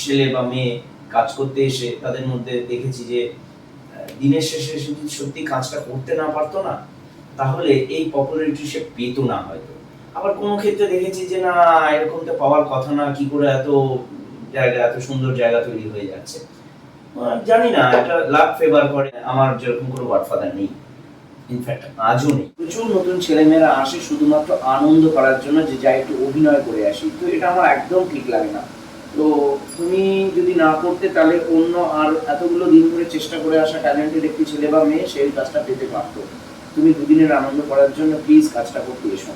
ছেলে বা মেয়ে কাজ করতে এসে তাদের মধ্যে দেখেছি যে দিনের শেষে যদি সত্যি কাজটা করতে না পারতো না, তাহলে এই পপুলারিটি সে পেতো না হয়তো। আবার কোনো ক্ষেত্রে দেখেছি যে না, এরকম তো পাওয়ার কথা না, কি করে এত জায়গা, এত সুন্দর জায়গা তৈরি হয়ে যাচ্ছে। জানি না, এটা লাক ফেভার করে। আমার যেরকম কোনো গডফাদার নেই, ইনফ্যাক্ট আজও নেই। প্রচুর নতুন ছেলেমেয়েরা আসে শুধুমাত্র আনন্দ করার জন্য, যে যাই একটু অভিনয় করে আসি, তো এটা আমার একদম ঠিক লাগে না। তো তুমি যদি না করতে, তাহলে অন্য আর এতগুলো দিন ধরে চেষ্টা করে আসা ট্যালেন্টেড একটি ছেলে বা মেয়ে সেই কাজটা পেতে পারতো। তুমি দুদিনের আনন্দ করার জন্য প্লিজ কাজটা করতে এসো।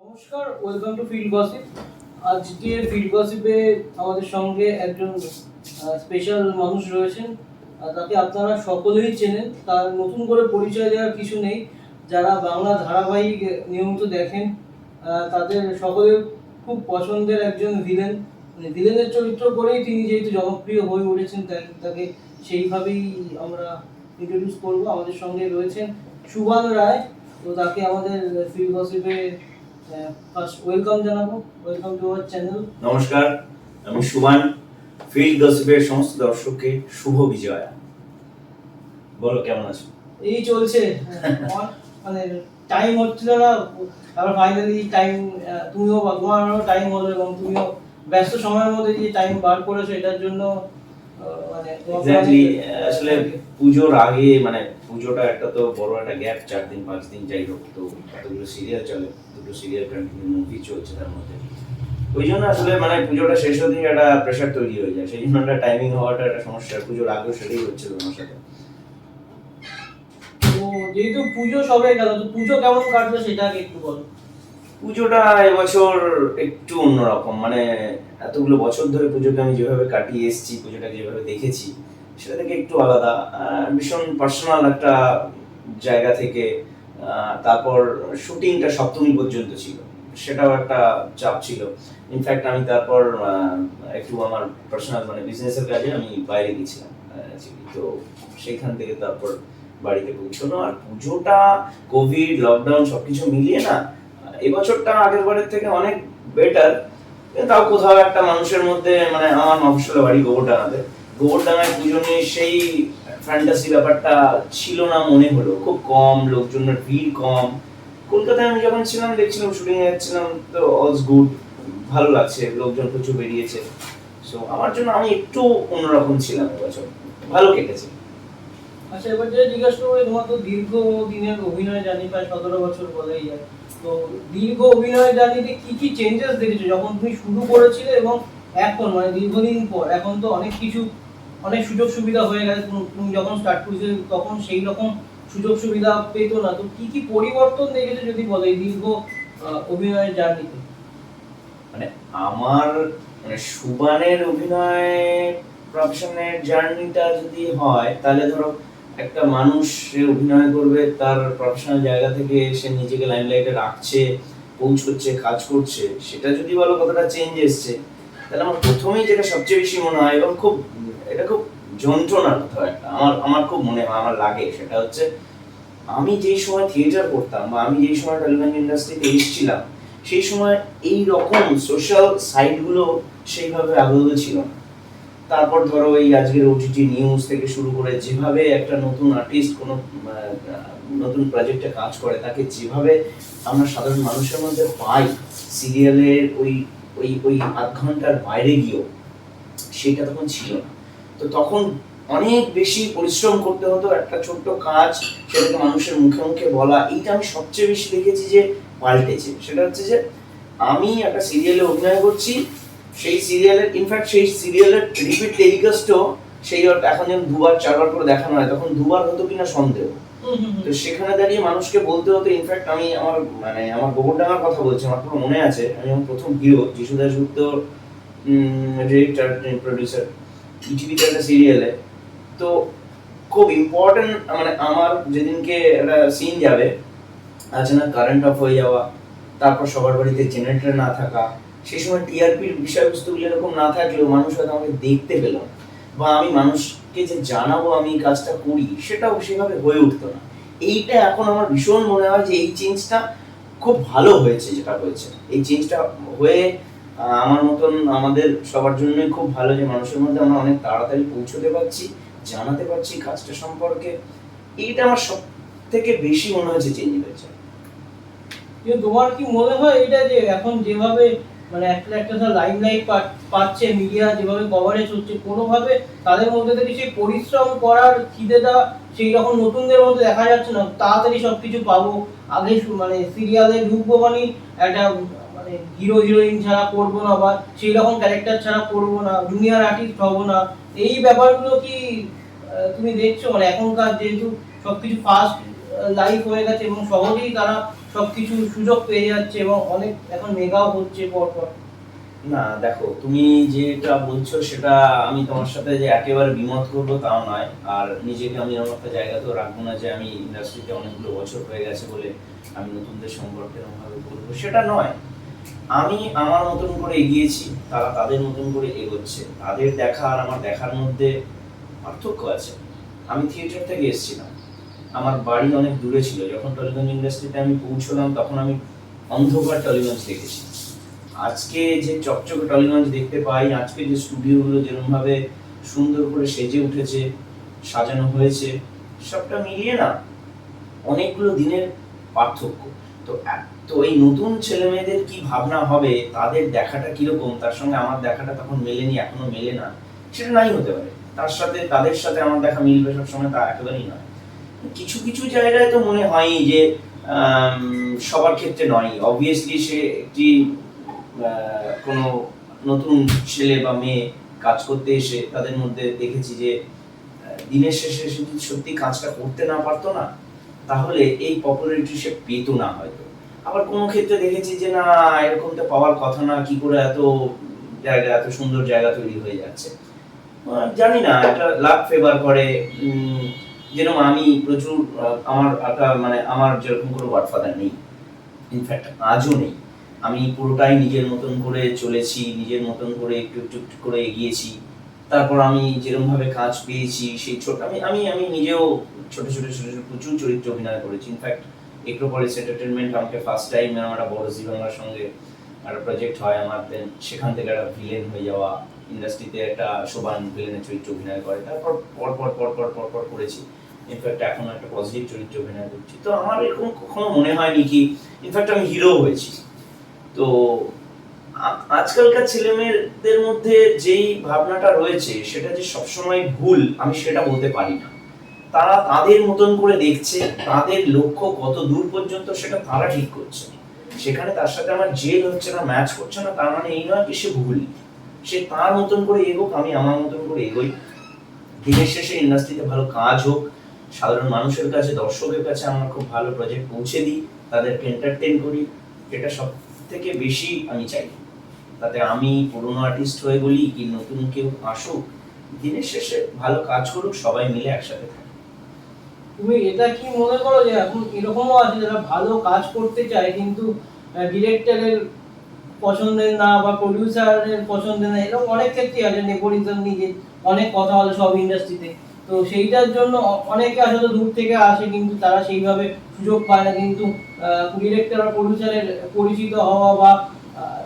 নমস্কার, ওয়েলকাম টু ফিল্ড গসিপ। আজকে ফিল্ড গসিপে আমাদের সঙ্গে একজন স্পেশাল মানুষ রয়েছেন। তাকে আপনারা সকলেই চেনেন, তার নতুন করে পরিচয় দেওয়ার কিছু নেই। যারা বাংলা ধারাবাহিক নিয়মিত দেখেন তাদের সকলের খুব পছন্দের একজন ভিলেন। ভিলেনের চরিত্র করেই তিনি যেহেতু জনপ্রিয় হয়ে উঠেছেন, তাকে সেইভাবেই আমরা ইন্ট্রোডিউস করবো। আমাদের সঙ্গে রয়েছেন সুবান রায়। তো তাকে আমাদের ফিল্ড গসিপে ফার্স্ট ওয়েলকাম জানাবো। Welcome to our channel. নমস্কার, আমি সুবান। ফিল্ড গসিপের সমস্ত দর্শককে শুভ বিজয়া। বলো, কেমন আছো? এই চলছে, মানে টাইম হচ্ছিল না, তারপর ফাইনালি টাইম, তুমিও তোমারও টাইম হলো এবং তুমিও ব্যস্ত সময়ের মধ্যে যে টাইম বার করেছো, এটার জন্য মানে এক্স্যাক্টলি। আসলে পুজোর আগে, মানে পুজোটা একটা তো বড় একটা গ্যাপ, 4 দিন 5 দিন যাই হোক, তো এতগুলো সিরিয়াল চলে, দুটো সিরিয়াল কন্টিনিউ মুভি চলছে তার মধ্যে। ওই জন্য আসলে মানে পুজোটা শেষ হতে একটা প্রেশার তৈরি হয়ে যায়, সেই জন্য একটা টাইমিং হওয়াটা একটা সমস্যা। পুজোর আগেও সেটাই হচ্ছিল আমার সাথে। তো যেহেতু পুজো সবে গেল, তো পুজো কেমন কাটলো সেটা আগে একটু বলো। পুজোটা এবছর একটু অন্যরকম, মানে এতগুলো বছর ধরে পুজোকে আমি যেভাবে কাটিয়ে এসেছি, পুজোটাকে যেভাবে দেখেছি, সেটা থেকে একটু আলাদা। ভীষণ পার্সোনাল একটা জায়গা থেকে। তারপর শুটিংটা সপ্তমী পর্যন্ত ছিল, সেটাও একটা চাপ ছিল। ইনফ্যাক্ট আমি তারপর একটু আমার পার্সোনাল মানে বিজনেসের কাজে আমি বাইরে গেছিলাম, তো সেইখান থেকে তারপর বাড়িতে পৌঁছানো। আর পুজোটা কোভিড লকডাউন সবকিছু মিলিয়ে না, এবছরটা আগের বারের থেকে অনেক বেটার। তাও কোথাও একটা মানুষের মধ্যে, মানে আমার মফস্বলে বাড়ি গোবরডাঙ্গাতে, গোবরডাঙ্গায় পুজো নিয়ে সেই ফ্যান্টাসি ব্যাপারটা ছিল না মনে হলো। খুব কম লোকজনের ভিড়, কম। কলকাতায় আমি যখন ছিলাম, দেখছিলাম শুটিং এ যাচ্ছিলাম, তো অলস গুড, ভালো লাগছে, লোকজন প্রচুর বেরিয়েছে। সো আমার জন্য আমি একটু অন্যরকম ছিলাম এবছর, ভালো কেটেছে। আচ্ছা, এবার যে জিজ্ঞাসা করবো, তোমার তো দীর্ঘ দিনের অভিনয় জানি, প্রায় 17 বছর বলাই যায়। তো দীর্ঘ অভিনয় জার্নিতে কি কি চেঞ্জেস দেখেছো যখন তুমি শুরু করেছিলে এবং এখন, মানে দীর্ঘদিন পর? এখন তো অনেক কিছু, অনেক সুযোগ সুবিধা হয়ে গেছে। তুমি যখন স্টার্ট করেছিলে তখন সেই রকম সুযোগ সুবিধা পেতো না। তো কি কি পরিবর্তন দেখেছো যদি বলো এই দীর্ঘ অভিনয়ের জার্নিতে? মানে আমার, মানে সুবানের অভিনয় প্রফেশনের জার্নিটা যদি হয়, তাহলে ধরো একটা মানুষ সে অভিনয় করবে, তার প্রফেশনাল জায়গা থেকে সে নিজেকে লাইমলাইটে রাখছে, পৌঁছচ্ছে, কাজ করছে, সেটা যদি বলো কতটা চেঞ্জ এসছে, তাহলে আমার প্রথমেই যেটা সবচেয়ে বেশি মনে হয়, এবং খুব, এটা খুব যন্ত্রণার কোথাও একটা আমার আমার খুব মনে হয়, আমার লাগে, সেটা হচ্ছে আমি যেই সময় থিয়েটার করতাম, বা আমি যেই সময় টেলিভিশন ইন্ডাস্ট্রিতে এসেছিলাম, সেই সময় এই রকম সোশ্যাল সাইটগুলো সেইভাবে অ্যাভেলেবল ছিল না। তারপর ধরো এই আজকের ওটিটি নিউজ থেকে শুরু করে, যেভাবে একটা নতুন আর্টিস্ট কোনো নতুন প্রজেক্টে কাজ করে, তাকে যেভাবে আমরা সাধারণ মানুষের মধ্যে পাই সিরিয়ালের ওই ওই ওই আধ ঘন্টার বাইরে গিয়েও, সেটা তখন ছিল না। তো তখন অনেক বেশি পরিশ্রম করতে হতো একটা ছোট্ট কাজ, সেটাকে মানুষের মুখে মুখে বলা। এইটা আমি সবচেয়ে বেশি দেখেছি যে পাল্টেছে। সেটা হচ্ছে যে আমি একটা সিরিয়ালে অভিনয় করছি, সেই সিরিয়ালের, ইনফ্যাক্ট সেই সিরিয়ালের রিপিট টেলিকাস্টও সেই এখন যেমন 2বার 4বার করে দেখানো হয়, তখন 2বার হতো কিনা সন্দেহ। তো সেখানে দাঁড়িয়ে মানুষকে বলতে হতো। ইনফ্যাক্ট আমি আমার, মানে আমার গোবরডাঙ্গার কথা বলছি, আমার পুরো মনে আছে, আমি যখন প্রথম হিরো যিশুদাস গুপ্তর ডিরেক্টর প্রডিউসার ইটিভিতে একটা সিরিয়ালে, তো খুব ইম্পর্টেন্ট, মানে আমার যেদিনকে একটা সিন যাবে, আছে না কারেন্ট অফ হয়ে যাওয়া, তারপর সবার বাড়িতে জেনারেটর না থাকা, সেই সময় টিআরপির বিষয়বস্তুগুলো এরকম না থাকলেও মানুষ হয়তো আমাকে দেখতে পেল, বা আমি মানুষকে যে জানাবো আমি এই কাজটা করি, সেটাও সেভাবে হয়ে উঠতো না। এইটা এখন আমার ভীষণ মনে হয় যে এই চেঞ্জটা খুব ভালো হয়েছে, যেটা হয়েছে এই চেঞ্জটা হয়ে আমার মতন আমাদের সবার জন্যই খুব ভালো যে মানুষের মধ্যে আমরা অনেক তাড়াতাড়ি পৌঁছতে পারছি, জানাতে পারছি কাজটা সম্পর্কে। এইটা আমার সব থেকে বেশি মনে হয়েছে চেঞ্জ হয়েছে। কিন্তু তোমার কি মনে হয় এটা যে এখন যেভাবে মানে একটা একটা লাইমলাইট পাচ্ছে, মিডিয়া যেভাবে কভারেজ হচ্ছে, কোনোভাবে তাদের মধ্যে থেকে সেই পরিশ্রম করার খিদেটা সেই রকম নতুনদের মধ্যে দেখা যাচ্ছে না? তাড়াতাড়ি সবকিছু পাবো, আগে মানে সিরিয়ালে ঢুকবো মানে একটা মানে হিরো হিরোইন ছাড়া করবো না, বা সেই রকম ক্যারেক্টার ছাড়া করবো না, জুনিয়র আর্টিস্ট হবো না, এই ব্যাপারগুলো কি তুমি দেখছো? মানে এখনকার যেহেতু সবকিছু ফাস্ট লাইফ হয়ে গেছে এবং সহজেই তারা সবকিছু সুযোগ পেয়ে যাচ্ছে এবং অনেক এখন মেগাও হচ্ছে পরপর। না দেখো, তুমি যেটা বলছো সেটা আমি তোমার সাথে যে একেবারে দ্বিমত করবো তাও নয়, আর নিজেকে আমি এমন একটা জায়গাতেও রাখবো না যে আমি ইন্ডাস্ট্রিতে অনেকগুলো বছর হয়ে গেছে বলে আমি নতুনদের সম্পর্কে এরকমভাবে বলবো, সেটা নয়। আমি আমার মতন করে এগিয়েছি, তারা তাদের মতন করে এগোচ্ছে। তাদের দেখা আর আমার দেখার মধ্যে পার্থক্য আছে। আমি থিয়েটার থেকে এসেছিলাম, আমার বাড়ি অনেক দূরে ছিল। যখন টলিগঞ্জ ইন্ডাস্ট্রিতে আমি পৌঁছলাম তখন আমি অন্ধকার টলিগঞ্জ দেখেছি। আজকে যে চকচকে টলিগঞ্জ দেখতে পাই, আজকে যে স্টুডিওগুলো যেরকমভাবে সুন্দর করে সেজে উঠেছে, সাজানো হয়েছে, সবটা মিলিয়ে না অনেকগুলো দিনের পার্থক্য। তো তো এই নতুন ছেলে মেয়েদের কি ভাবনা হবে, তাদের দেখাটা কিরকম, তার সঙ্গে আমার দেখাটা তখন মেলেনি, এখনো মেলে না, সেটা নাই হতে পারে। তার সাথে তাদের সাথে আমার দেখা মিলবে সবসময়, তা একেবারেই নয়। কিছু কিছু জায়গায় তো মনে হয় যে সবার ক্ষেত্রে নয়। অবভিয়াসলি সে একটি কোনো নতুন ছেলে বা মেয়ে কাজ করতে এসে তাদের মধ্যে দেখেছি যে দিনের শেষে সে যদি সত্যি কাজটা করতে না পারতো না, তাহলে এই পপুলারিটি সে পেত না হয়তো। আবার কোনো ক্ষেত্রে দেখেছি যে না, এরকম তো পাওয়ার কথা না, কি করে এত জায়গা, এত সুন্দর জায়গা তৈরি হয়ে যাচ্ছে। জানি না, এটা লাক ফেভার করে। যেরকম আমি প্রচুর আমার একটা মানে আমার যেরকম কোনো গডফাদার নেই, ইনফ্যাক্ট আজও নেই। আমি পুরোটাই নিজের মতন করে চলেছি, নিজের মতন করে একটু একটু একটু করে এগিয়েছি। তারপর আমি যেরকমভাবে কাজ পেয়েছি সেই ছোট আমি আমি আমি নিজেও ছোট ছোট ছোট ছোট প্রচুর চরিত্র অভিনয় করেছি। ইনফ্যাক্ট এক্রোপলিস এন্টারটেনমেন্ট আমাকে ফার্স্ট টাইম আমার একটা বড় জি বাংলার সঙ্গে একটা প্রজেক্ট হয় আমার, দেন সেখান থেকে একটা ভিলেন হয়ে যাওয়া, ইন্ডাস্ট্রিতে একটা শোভান ভিলেনের চরিত্র অভিনয় করে, তারপর পর পর পর পর পর পর করেছি। ইনফ্যাক্ট এখন একটা পজিটিভ চরিত্র অভিনয় করছি। তো আমার এরকম কখনো মনে হয়নি কি, ইনফ্যাক্ট আমি হিরো হয়েছি। তো আজকালকার ছেলে মেয়েদের মধ্যে যেই ভাবনাটা রয়েছে সেটা যে সবসময় ভুল আমি সেটা বলতে পারি না। তারা তাদের মতন করে দেখছে, তাদের লক্ষ্য কত দূর পর্যন্ত সেটা তারা ঠিক করছে। সেখানে তার সাথে আমার জেল হচ্ছে না, ম্যাচ করছে না, তার মানে এই নয় কি সে ভুল। সে তার মতন করে এগোক, আমি আমার মতন করে এগোই। দিনের শেষে ইন্ডাস্ট্রিতে ভালো কাজ হোক, সাধারণ মানুষের কাছে, দর্শকের কাছে আমরা খুব ভালো প্রজেক্ট পৌঁছে দিই, তাদেরকে এন্টারটেইন করি, এটা সব থেকে বেশি আমি চাই। তাতে আমি পুরনো আর্টিস্ট হয়ে বলি কি নতুন কেউ আসুক, দিনের শেষে ভালো কাজ করুক, সবাই মিলে একসাথে থাকি। তুমি এটা কি মনে করো যে এখন এরকমও আছে যারা ভালো কাজ করতে চায় কিন্তু ডিরেক্টরের পছন্দের না বা প্রডিউসারের পছন্দের না, এরকম অনেক ক্ষেত্রেই আছে, নেপোটিজম নিয়ে অনেক কথা হলো সব ইন্ডাস্ট্রিতে। তো সেইটার জন্য অনেকে আসলে দূর থেকে আসে কিন্তু তারা সেইভাবে সুযোগ পায় না, কিন্তু ডিরেক্টর বা প্রডিউসারের পরিচিত হওয়া বা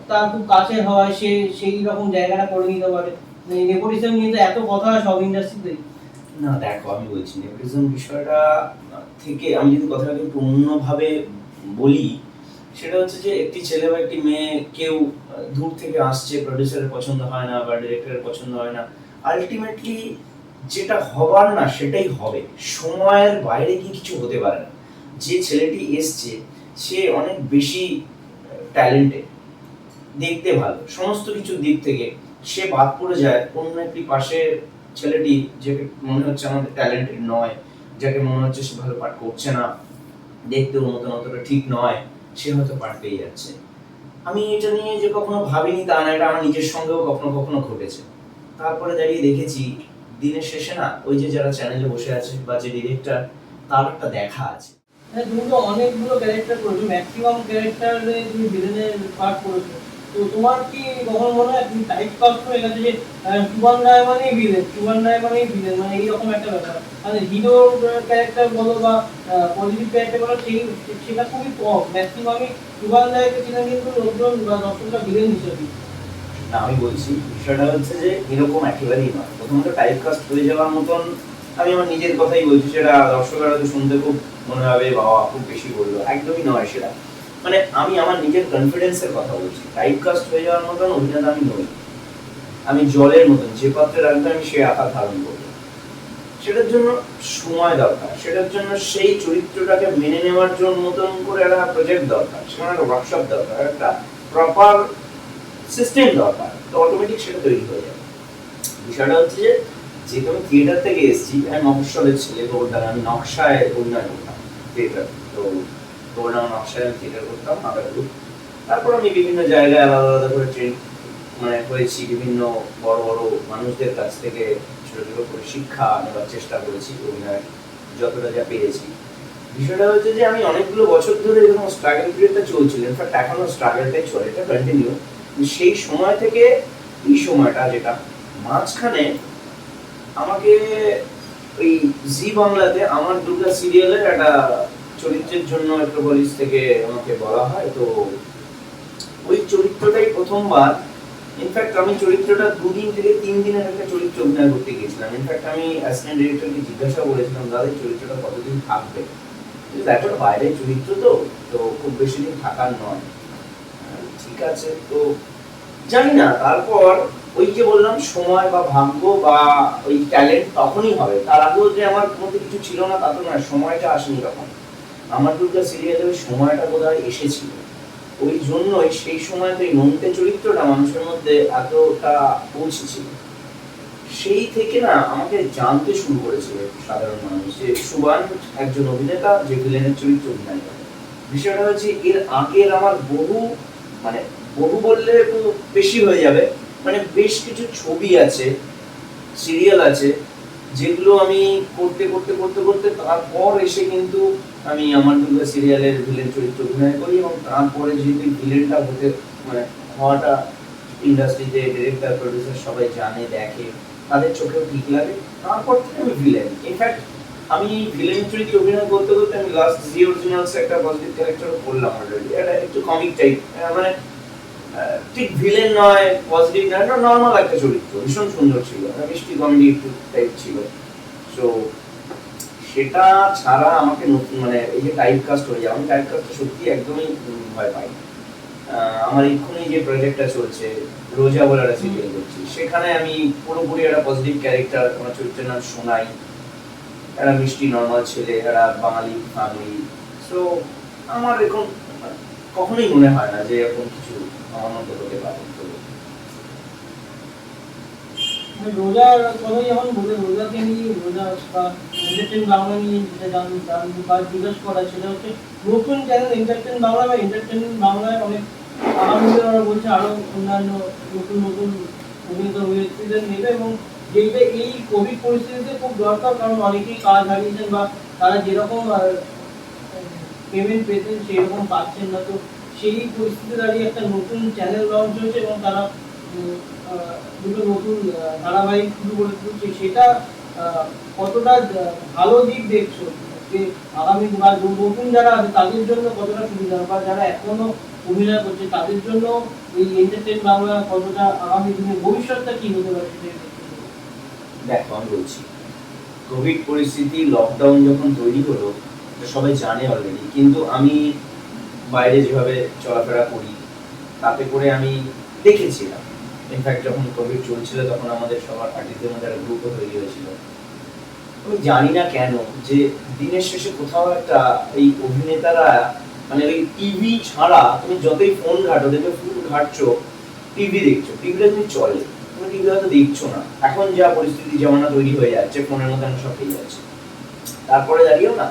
তার খুব কাছের হওয়ায় সে সেই রকম জায়গাটা করে নিতে পারে। নেপোটিজম নিয়ে তো এত কথা হয় সব ইন্ডাস্ট্রিতেই। না দেখো, আমি বলছি নেপোটিজম বিষয়টা থেকে আমি যদি কথাটাকে একটু অন্যভাবে বলি, সেটা হচ্ছে যে একটি ছেলে বা একটি মেয়ে কেউ দূর থেকে আসছে, প্রডিউসারের পছন্দ হয় না বা ডিরেক্টরের পছন্দ হয় না, আলটিমেটলি যেটা হবার না সেটাই হবে। সময়ের বাইরে গিয়ে কিছু হতে পারে না। যে ছেলেটি এসছে সে অনেক বেশি ট্যালেন্টেড, দেখতে ভালো, সমস্ত কিছু দিক থেকে সে বাদ পড়ে যায় অন্য একটি পাশে ছেলেটি যাকে মনে হচ্ছে আমাদের ট্যালেন্টেড নয়, যাকে মনে হচ্ছে সে ভালো পাঠ করছে না, দেখতেও মতন অতটা ঠিক নয়, সে হয়তো পাঠ পেয়ে যাচ্ছে। আমি এটা নিয়ে যে কখনো ভাবিনি তা না, এটা আমার নিজের সঙ্গেও কখনো কখনো ঘটেছে। তারপরে দাঁড়িয়ে দেখেছি দিনের শেষে না ওই যে যারা চ্যানেলে বসে আছে বা যে ডিরেক্টর, তার একটা দেখা আছে। হ্যাঁ, তুমি তো অনেকগুলো ক্যারেক্টার করেছো, ম্যাক্সিমাম ক্যারেক্টারে তুমি ভিলেনের পার্ট করেছো। তো তোমার কি কখনো মনে হয় তুমি টাইপ কাস্ট হয়ে গেছে যে সুবান রায় মানেই ভিলেন, সুবান রায় মানেই ভিলেন, মানে এইরকম একটা ব্যাপার, মানে হিরো ক্যারেক্টার বলো বা পজিটিভ ক্যারেক্টার বলো সেটা খুবই কম, ম্যাক্সিমামই সুবান রায়কে চেনে কিন্তু লোকজন বা দর্শকরা ভিলেন হিসেবে। না, আমি বলছি বিষয়টা হচ্ছে যে এরকম একেবারেই নয়। প্রথমত টাইপ কাস্ট হয়ে যাওয়ার মতন, আমি আমার নিজের কথাই বলছি, সেটা দর্শকরা হয়তো শুনতে খুব মনে হবে বাবা খুব বেশি বললো, একদমই নয় সেটা। মানে আমি আমার নিজের কনফিডেন্সের কথা বলছি, টাইপ কাস্ট হয়ে যাওয়ার মতন অভিনেতা আমি নই। আমি জলের মতন, যে পাত্রে রাখবে আমি সেই আকার ধারণ করবো। সেটার জন্য সময় দরকার, সেটার জন্য সেই চরিত্রটাকে মেনে নেওয়ার জন্য মতন করে একটা প্রজেক্ট দরকার, সেখানে একটা ওয়ার্কশপ দরকার, একটা প্রপার সিস্টেম দরকার, তো অটোমেটিক সেটা তৈরি হয়ে যাবে। বিষয়টা হচ্ছে যে যেহেতু আমি থিয়েটার থেকে এসেছি, আমি মফস্বলের ছেলে, গোবরডাঙ্গা, আমি নকশায় অভিনয় করতাম থিয়েটার, তো গোবরডাঙ্গা নকশায় আমি থিয়েটার করতাম নাটক। তারপর আমি বিভিন্ন জায়গায় আলাদা আলাদা করে ট্রেন মানে হয়েছি, বিভিন্ন বড় বড় মানুষদের কাছ থেকে ছোট ছোট করে শিক্ষা নেওয়ার চেষ্টা করেছি, অভিনয় যতটা যা পেরেছি। বিষয়টা হচ্ছে যে আমি অনেকগুলো বছর ধরে এরকম স্ট্রাগল পিরিয়ডটা চলছিল, ইনফ্যাক্ট এখনো স্ট্রাগলটাই চলে, এটা কন্টিনিউ। সেই সময় থেকে এই সময়টা যেটা মাঝখানে আমাকে ওই জি বাংলাতে আমার দুর্গা সিরিয়ালের একটা চরিত্রের জন্য মেট্রোপলিস থেকে আমাকে বলা হয়। তো ওই চরিত্রটাই প্রথমবার, ইনফ্যাক্ট আমি চরিত্রটা 2 দিন থেকে 3 দিনের একটা চরিত্র অভিনয় করতে গিয়েছিলাম। ইনফ্যাক্ট আমি অ্যাসিস্ট্যান্ট ডিরেক্টরকে জিজ্ঞাসা করেছিলাম, দাদা এই চরিত্রটা কতদিন থাকবে, দেখো বাইরের চরিত্র তো তো খুব বেশি দিন থাকার নয়। ঠিক আছে, তো জানি না, তারপর ওই যে বললাম সময় বা ভাগ্য বা ওই ট্যালেন্ট তখনই হবে, তার আগেও যে আমার মধ্যে কিছু ছিল না তা তো নয়, সময়টা আসেনি তখন। আমার দুর্গা সিরিয়ালের ওই সময়টা বোধহয় এসেছিল, ওই জন্যই সেই সময়তে এই নন্টে চরিত্রটা মানুষের মধ্যে এতটা পৌঁছেছিল। সেই থেকে না আমাকে জানতে শুরু করেছিল সাধারণ মানুষ যে সুবান একজন অভিনেতা যে ভিলেনের চরিত্র অভিনয় করে। বিষয়টা হচ্ছে এর আগের আমার বহু, মানে বহু বললে একটু বেশি হয়ে যাবে, মানে বেশ কিছু ছবি আছে, সিরিয়াল আছে, যেগুলো আমি করতে করতে করতে করতে তারপর এসে কিন্তু আমি আমার দুর্গা সিরিয়ালের ভিলেন চরিত্র অভিনয় করি, এবং তারপরে যেহেতু ভিলেনটা হতে মানে হওয়াটা ইন্ডাস্ট্রিতে ডিরেক্টর প্রডিউসার সবাই জানে দেখে, তাদের চোখেও ঠিক লাগে, তারপর থেকে আমি ভিলেন। ইনফ্যাক্ট আমি ভিলেন চরিত্রে অভিনয় করতে করতে আমি লাস্ট জি অরিজিনালস একটা পজিটিভ ক্যারেক্টারও করলাম অলরেডি, এটা একটু কমিক টাইপ, মানে ঠিক ভিলেন নয়, পজিটিভ নয়, নর্মাল একটা চরিত্র, ভীষণ সুন্দর ছিল, মিষ্টি কমেডি একটু টাইপ ছিল। সো সেটা ছাড়া আমাকে নতুন মানে এই যে টাইপ কাস্ট হয়ে যাওয়া, আমি টাইপ কাস্টটা সত্যি একদমই ভয় পাই। আমার এক্ষুনি যে প্রজেক্টটা চলছে, রোজা বলে একটা সিরিয়াল করছি, সেখানে আমি পুরোপুরি একটা পজিটিভ ক্যারেক্টার, আমার চরিত্রের নাম সোনাই, একটা মিষ্টি নর্মাল ছেলে, একটা বাঙালি ফ্যামিলি। সো আমার এখন কখনোই মনে হয় না যে এরকম কিছু আমার মধ্যে হতে পারে। তো রোজার কথাই যখন বলে, রোজাকে নিয়ে, রোজা বা এন্টারটেন বাংলা নিয়ে যেটা বা জিজ্ঞেস করা, সেটা হচ্ছে নতুন চ্যানেল এন্টারটেন বাংলা বা এন্টারটেন বাংলায় অনেক আগামী দিনে ওরা বলছে আরো অন্যান্য নতুন নতুন অভিনেতা অভিনেত্রীদের নেবে, এবং যেটা এই কোভিড পরিস্থিতিতে খুব দরকার, কারণ অনেকেই কাজ হারিয়েছেন বা তারা যেরকম পেমেন্ট পেতেন সেরকম পাচ্ছেন না। তো সেই পরিস্থিতিতে দাঁড়িয়ে একটা নতুন চ্যানেল লঞ্চ হয়েছে এবং তারা দুটো নতুন ধারাবাহিক শুরু করে তুলছে, সেটা কতটা ভালো দিক দেখছো, যে আগামী বা নতুন যারা আছে তাদের জন্য কতটা সুবিধা, বা যারা এখনো অভিনয় করছে তাদের জন্য এই এন্টারটেন বাংলা কতটা আগামী দিনে ভবিষ্যৎটা কি হতে পারে সেটা দেখতে? দেখো আমি বলছি, কোভিড পরিস্থিতি, লকডাউন যখন তৈরি হলো, তো সবাই জানে অলরেডি, কিন্তু আমি বাইরে যেভাবে চলাফেরা করি তাতে করে আমি দেখেছিলাম। ইনফ্যাক্ট যখন কোভিড চলছিল তখন আমাদের সবার আর্টিস্টদের মধ্যে একটা গ্রুপও তৈরি হয়েছিল। আমি জানি না কেন যে দিনের শেষে কোথাও একটা এই অভিনেতারা, মানে ওই টিভি ছাড়া তুমি যতই ফোন ঘাটো, দেখবে ফোন ঘাটছো, টিভি দেখছো, টিভিটা তুমি চলে, তুমি টিভি হয়তো দেখছো না, এখন যা পরিস্থিতি জামানা তৈরি হয়ে যাচ্ছে, ফোনের মধ্যে সব পেয়ে যাচ্ছে। তারপরে দাঁড়িয়েও না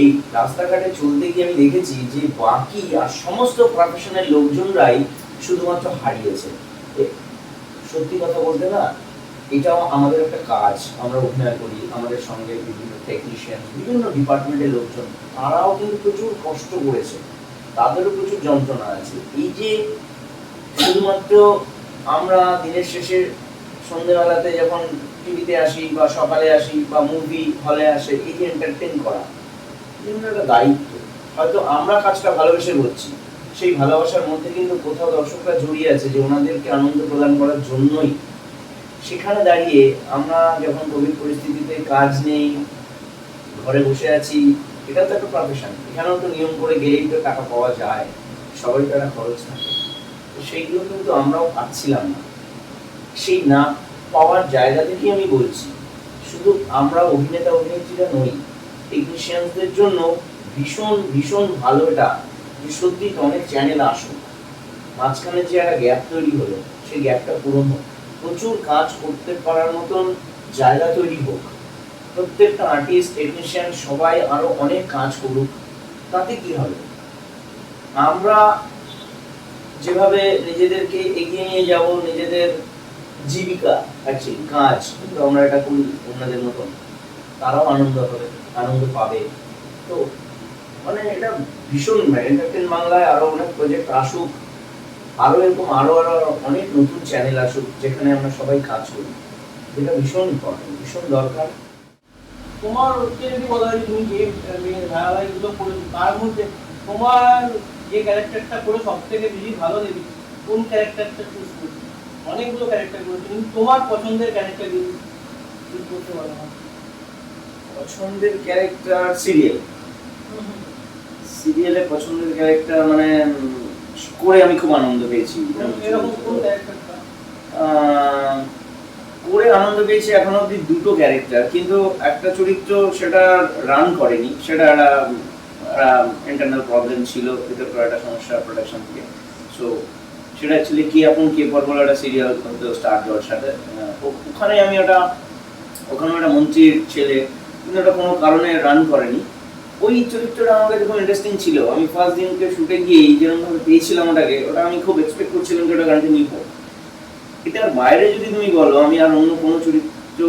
এই রাস্তাঘাটে চলতে গিয়ে আমি দেখেছি যে বাকি আর সমস্ত প্রফেশনাল লোকজনরাই শুধুমাত্র হারিয়েছে। সত্যি কথা বলতে না, এটাও আমাদের একটা কাজ, আমরা অভিনয় করি, আমাদের সঙ্গে বিভিন্ন টেকনিশিয়ান, বিভিন্ন ডিপার্টমেন্টের লোকজন, তারাও কিন্তু প্রচুর কষ্ট করেছে, তাদেরও প্রচুর যন্ত্রণা আছে। এই যে শুধুমাত্র আমরা দিনের শেষে সন্ধ্যেবেলাতে যখন টিভিতে আসি বা সকালে আসি বা মুভি হলে আসে, এই যে এন্টারটেইন করা, কিন্তু একটা দায়িত্ব। হয়তো আমরা কাজটা ভালোবেসে করছি, সেই ভালোবাসার মধ্যে কিন্তু কোথাও দর্শকরা জড়িয়ে আছে যে ওনাদেরকে আনন্দ প্রদান করার জন্যই। সেখানে দাঁড়িয়ে আমরা যখন কোভিড পরিস্থিতিতে কাজ নেই, ঘরে বসে আছি, এটা তো একটা প্রফেশন, এখানেও তো নিয়ম করে গেলেই তো টাকা পাওয়া যায়, সবাই তো একটা খরচ থাকে। তো সেইগুলো কিন্তু আমরাও পাচ্ছিলাম না। সেই না পাওয়ার জায়গা থেকেই আমি বলছি, শুধু আমরা অভিনেতা অভিনেত্রীরা নই, টেকনিশিয়ানদের জন্য ভীষণ ভীষণ ভালো এটা যে সত্যি অনেক চ্যানেল আসুক, মাঝখানে যে একটা গ্যাপ তৈরি হলো সেই গ্যাপটা পূরণ হোক, প্রচুর কাজ করতে পারার মতন জায়গা তৈরি হোক, প্রত্যেকটা আর্টিস্ট টেকনিশিয়ান সবাই আরো অনেক কাজ করুক। তাতে কি হবে, আমরা যেভাবে নিজেদেরকে এগিয়ে নিয়ে যাব, নিজেদের জীবিকা অ্যাকচুয়ালি কাজ, কিন্তু আমরা এটা করি অন্যদের মতন, তারাও আনন্দ হবে, আনন্দ পাবে। তো মানে এটা ভীষণ এন্টারটেন বাংলায় আরো অনেক প্রজেক্ট আসুক, আরো এরকম আরো আরো অনেক নতুন চ্যানেল আসুক যেখানে আমরা সবাই কাজ করি, এটা ভীষণ ইম্পর্টেন্ট, ভীষণ দরকার। তোমার হচ্ছে যদি বলা হয় তুমি যে ধারাবাহিকগুলো করেছো তার মধ্যে তোমার যে ক্যারেক্টারটা করে সব থেকে বেশি ভালো লেগেছে, কোন ক্যারেক্টারটা চুজ করছো? অনেকগুলো ক্যারেক্টার করেছো, কিন্তু তোমার পছন্দের ক্যারেক্টার চুজ করতে পারো না। পছন্দের ক্যারেক্টার সিরিয়ালে পছন্দের ক্যারেক্টার মানে করে আমি খুব আনন্দ পেয়েছি। এরকম কোন ক্যারেক্টারটা করে আনন্দ পেয়েছি এখন অব্দি দুটো ক্যারেক্টার, কিন্তু একটা চরিত্র সেটা রান করেনি, সেটা একটা ইন্টারনাল প্রবলেম ছিল, ভিতর করে একটা সমস্যা প্রোডাকশন থেকে। সো সেটা অ্যাকচুয়ালি কে আপন কে পর বলে একটা সিরিয়াল হতো স্টার জলসাতে, ওখানে আমি ওখানে একটা মন্ত্রীর ছেলে, কিন্তু ওটা কোনো কারণে রান করেনি। ওই চরিত্রটা আমার কাছে খুব ইন্টারেস্টিং ছিল। আমি ফার্স্ট দিনকে শুটে গিয়েই যেরকমভাবে পেয়েছিলাম ওটা আমি খুব এক্সপেক্ট করছিলাম যে ওটা কন্টিনিউ হোক। এটার বাইরে যদি তুমি বলো আমি আর অন্য কোনো চরিত্র,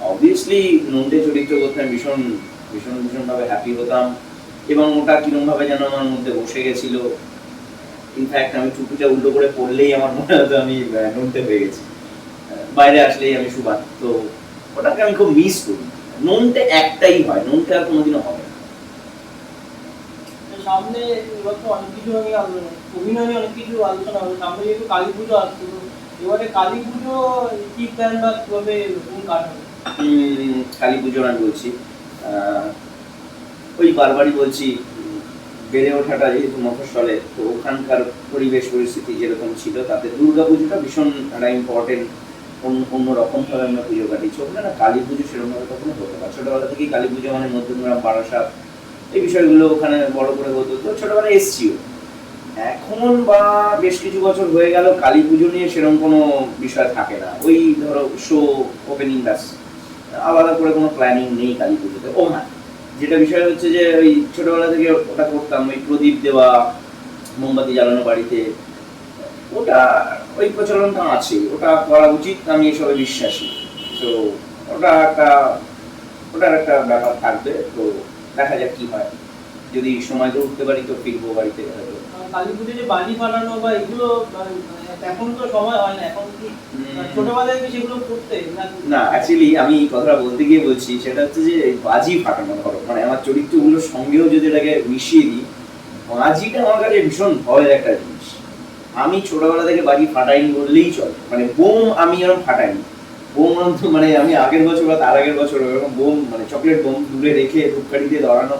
অবভিয়াসলি নন্টে চরিত্র করতে আমি ভীষণ ভীষণ ভীষণভাবে হ্যাপি হতাম, এবং ওটা কিরমভাবে যেন আমার মধ্যে বসে গেছিল। ইনফ্যাক্ট আমি টুপিটা উল্টো করে পড়লেই আমার মনে হতো আমি নন্টে হয়ে গেছি, বাইরে আসলেই আমি সুবান। তো ওটাকে আমি খুব মিস করি। নন্টে একটাই হয়, নন্টে আর কোনোদিনও হবে না। সামনে এবার তো অনেক কিছু নিয়ে অভিনয় নিয়ে অনেক কিছু আলোচনা হবে, সামনে যেহেতু কালী পুজো আসছে, তো এবারে কালী পুজো কি প্ল্যান বা কিভাবে কোন কাটাবে? কালী পুজো আমি বলছি, ওই বারবারই বলছি, বেড়ে ওঠাটা যেহেতু মফস্বলে, তো ওখানকার পরিবেশ পরিস্থিতি যেরকম ছিল তাতে দুর্গা পুজোটা ভীষণ একটা ইম্পর্টেন্ট, অন্যরকমভাবে আমরা পুজো কাটিয়েছি। ওখানে না কালী পুজো সেরকমভাবে কখনো হতো না। ছোটবেলা থেকেই কালী পুজো মানে মধ্যমগ্রাম, বারাসাত, এই বিষয়গুলো ওখানে বড় করে হতো, তো ছোটবেলায় এসছিও। এখন বা বেশ কিছু বছর হয়ে গেল কালী পুজো নিয়ে সেরকম কোনো বিষয় থাকে না। ওই ধরো শো ওপেনিং ব্যাস, আলাদা করে কোনো প্ল্যানিং নেই কালী পুজোতে। ও হ্যাঁ, যেটা বিষয় হচ্ছে যে ওই ছোটবেলা থেকে ওটা করতাম, ওই প্রদীপ দেওয়া, মোমবাতি জ্বালানো বাড়িতে, ওটা ওই প্রচলনটা আছে, ওটা করা উচিত, আমি এসবে বিশ্বাসী। তো ওটা একটা ওটার একটা ব্যাপার থাকবে। তো দেখা যাক কি হয়, যদি সময় করে উঠতে পারি তো ফিরবো বাড়িতে হয়তো। কালী পুজো যে বাজি ফাটানো বা এগুলো এখন তো সময় হয় না, এখন কি ছোটবেলায় কি সেগুলো করতে না? অ্যাকচুয়ালি আমি কথাটা বলতে গিয়ে বলছি, সেটা হচ্ছে যে বাজি ফাটানো ধরো মানে আমার চরিত্রগুলোর সঙ্গেও যদি এটাকে মিশিয়ে দিই, বাজিটা আমার কাছে ভীষণ ভয়ের একটা জিনিস। আমি ছোটবেলা থেকে বাজি ফাটাইনি বললেই চলে, মানে বোম আমি এরকম ফাটাইনি। বোম মানে আমি আগের বছর বা তার আগের বছর এরকম বোম মানে চকলেট বোম দূরে রেখে ধূপকাঠি দিয়ে ধরানো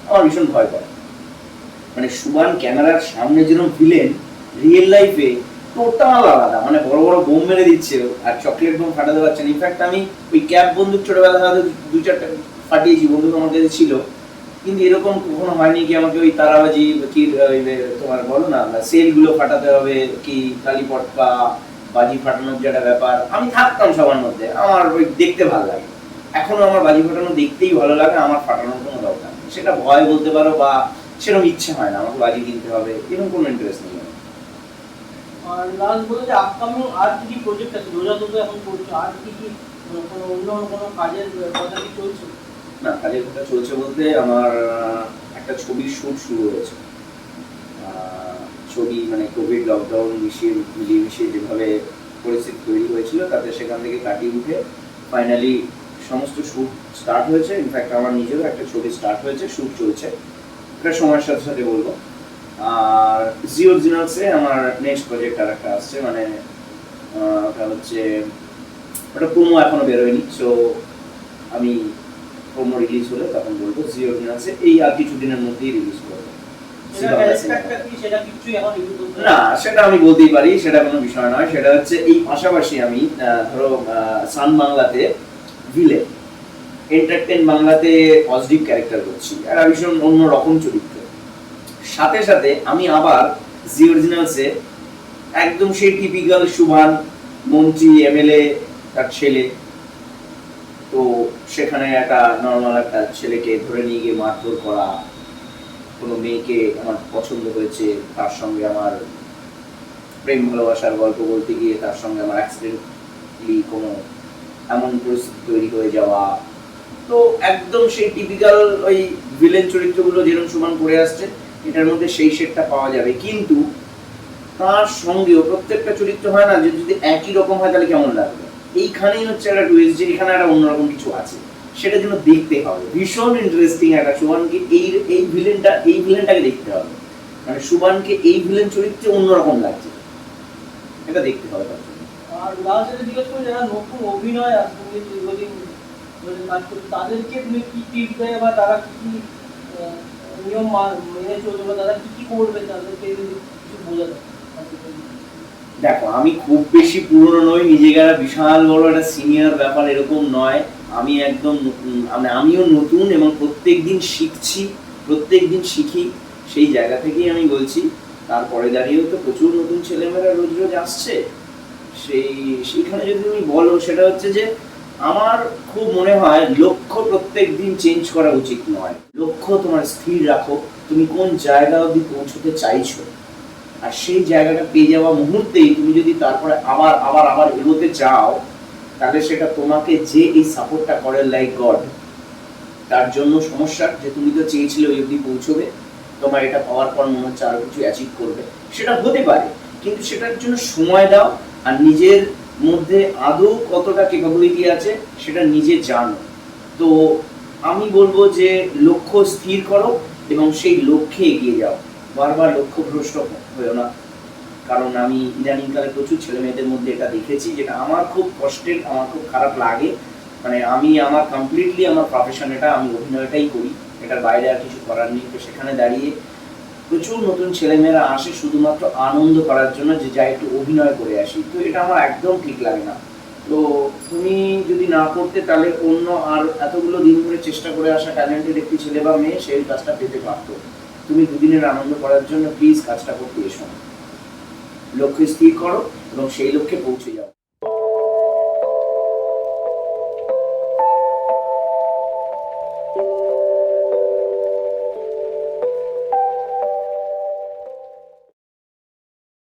আমার ভীষণ ভয় করে। মানে সুবান ক্যামেরার সামনে যেরকম ভিলেন, রিয়েল লাইফে টোটাল আলাদা, মানে বড় বড় বোম মেরে দিচ্ছে আর চকলেট বোম ফাটাতে পারছে না। ইনফ্যাক্ট আমি ওই ক্যাপ বন্দুক ছোটবেলা হয়তো 2-4টা ফাটিয়েছি, বন্দুক আমার কাছে ছিল, কিন্তু এরকম কখনো হয়নি কি আমাকে ওই তারাবাজি কি তোমার বলো না সেল গুলো ফাটাতে হবে, কি কালী পটকা বাজি ফাটানোর যেটা ব্যাপার, আমি থাকতাম সবার মধ্যে, আমার ওই দেখতে ভালো লাগে। এখনো আমার বাজি ফাটানো দেখতেই ভালো লাগে, আমার ফাটানোর কোনো দরকার নেই। সেটা ভয় বলতে পারো বা সেরকম ইচ্ছে হয় না আমাকে বাজি কিনতে হবে, এরকম কোনো ইন্টারেস্ট নেই। আর লাস্ট বলে যে আপকামিং আর কি কি প্রজেক্ট আছে, রোজা তো এখন করছো, আর কি কি কোনো অন্য কোনো কাজের কথা কি চলছে? না, কাজের কথা চলছে বলতে আমার একটা ছবির শুট শুরু হয়েছে। ছবি, মানে কোভিড লকডাউন মিলিয়ে মিশিয়ে যেভাবে পরিস্থিতি তৈরি হয়েছিল, তাতে সেখান থেকে কাটিয়ে উঠে ফাইনালি সমস্ত শ্যুট স্টার্ট হয়েছে। ইনফ্যাক্ট আমার নিজেরও একটা ছবি স্টার্ট হয়েছে, শ্যুট চলছে, এটা সময়ের সাথে সাথে বলবো। আর জি অরিজিনালসে আমার নেক্সট প্রজেক্ট আর একটা আসছে, মানে ওটা হচ্ছে, ওটা প্রোমো এখনো বেরোয়নি, সো আমি প্রোমো রিলিজ হলে তখন বলবো। জি অরিজিনালসে এই আর কিছুদিনের মধ্যেই রিলিজ করবো। না, সেটা আমি বলতেই পারি, সেটা কোনো বিষয় নয়। সেটা হচ্ছে এই পাশাপাশি আমি ধরো সান বাংলাতে ভিলেন, এন্টারটেইন বাংলাতে পজিটিভ ক্যারেক্টার করছি, একটা ভীষণ অন্যরকম চরিত্র। সাথে সাথে আমি আবার জি অরিজিনালসে একদম সেই টিপিক্যাল সুভান, মন্ত্রী, এমএলএ, তার ছেলে, তো সেখানে একটা নর্মাল একটা ছেলেকে ধরে নিয়ে গিয়ে মারধর করা, কোনো মেয়েকে আমার পছন্দ হয়েছে, তার সঙ্গে আমার প্রেম ভালোবাসার গল্প বলতে গিয়ে তার সঙ্গে আমার অ্যাক্সিডেন্টলি কোনো এমন পরিস্থিতি তৈরি হয়ে যাওয়া, তো একদম সেই টিপিক্যাল ওই ভিলেন চরিত্রগুলো যেরকম সমান করে আসছে, এটার মধ্যে সেই শেডটা পাওয়া যাবে। কিন্তু তার সঙ্গেও প্রত্যেকটা চরিত্র হয় না যে যদি একই রকম হয় তাহলে কেমন লাগবে, এইখানেই হচ্ছে একটা টুইস্ট, যে এখানে একটা অন্যরকম কিছু আছে, সেটা যেন দেখতে হবে। ভীষণ ইন্টারেস্টিং একটা সুবানকে এই ভিলেনটাকে দেখতে হবে, মানে সুবানকে এই ভিলেন চরিত্রে অন্যরকম লাগছে, এটা দেখতে হবে তার জন্য। আর লাস্ট যেটা জিজ্ঞেস করবো, যারা নতুন অভিনয় আসলে দীর্ঘদিন ধরে কাজ করছে, তাদেরকে তুমি কি টিপ দেয়, বা তারা কি কি নিয়ম মেনে চলবে, বা তারা কি কি করবে, তাদেরকে কিছু বোঝা যায়? দেখো, আমি খুব বেশি পুরনো নই, নিজেকে একটা বিশাল বড় একটা সিনিয়র ব্যাপার এরকম নয়। আমি একদম মানে আমিও নতুন এবং প্রত্যেকদিন শিখছি, প্রত্যেকদিন শিখি, সেই জায়গা থেকেই আমি বলছি। তারপরে দাঁড়িয়েও তো প্রচুর নতুন ছেলেমেয়েরা রোজ রোজ আসছে, সেইখানে যদি তুমি বলো, সেটা হচ্ছে যে আমার খুব মনে হয় লক্ষ্য প্রত্যেক দিন চেঞ্জ করা উচিত নয়। লক্ষ্য তোমার স্থির রাখো, তুমি কোন জায়গা অবধি পৌঁছতে চাইছো, আর সেই জায়গাটা পেয়ে যাওয়া মুহূর্তেই তুমি যদি তারপরে আবার আবার আবার এগোতে চাও, তাহলে সেটা তোমাকে যে এই সাপোর্টটা করে লাইক গড, তার জন্য সমস্যা যে তুমি তো চেয়েছিলে ওই অবধি পৌঁছবে, তোমার এটা পাওয়ার পর মনে হচ্ছে আরো কিছু অ্যাচিভ করবে, সেটা হতে পারে, কিন্তু সেটার জন্য সময় দাও, আর নিজের মধ্যে আদৌ কতটা ক্যাপাবিলিটি আছে সেটা নিজে জানো। তো আমি বলবো যে লক্ষ্য স্থির করো এবং সেই লক্ষ্যে এগিয়ে যাও, বারবার লক্ষ্যভ্রষ্ট হয়েও না। কারণ আমি ইদানিংকালে প্রচুর ছেলে মেয়েদের মধ্যে এটা দেখেছি, যেটা আমার খুব কষ্টের, আমার খুব খারাপ লাগে। মানে আমি আমার কমপ্লিটলি আমার প্রফেশন এটা, আমি অভিনয়টাই করি, এটার বাইরে আর কিছু করার নেই। তো সেখানে দাঁড়িয়ে প্রচুর নতুন ছেলেমেয়েরা আসে শুধুমাত্র আনন্দ করার জন্য, যে যাই একটু অভিনয় করে আসি, তো এটা আমার একদম ঠিক লাগে না। তো তুমি যদি না করতে, তাহলে অন্য আর এতগুলো দিন ধরে চেষ্টা করে আসা ট্যালেন্টেড একটি ছেলে বা মেয়ে সেই কাজটা পেতে পারতো। তুমি দুদিনের আনন্দ করার জন্য প্লিজ কাজটা করতে এসো না, লক্ষ্য স্থির করো এবং সেই লক্ষ্যে পৌঁছে যাও।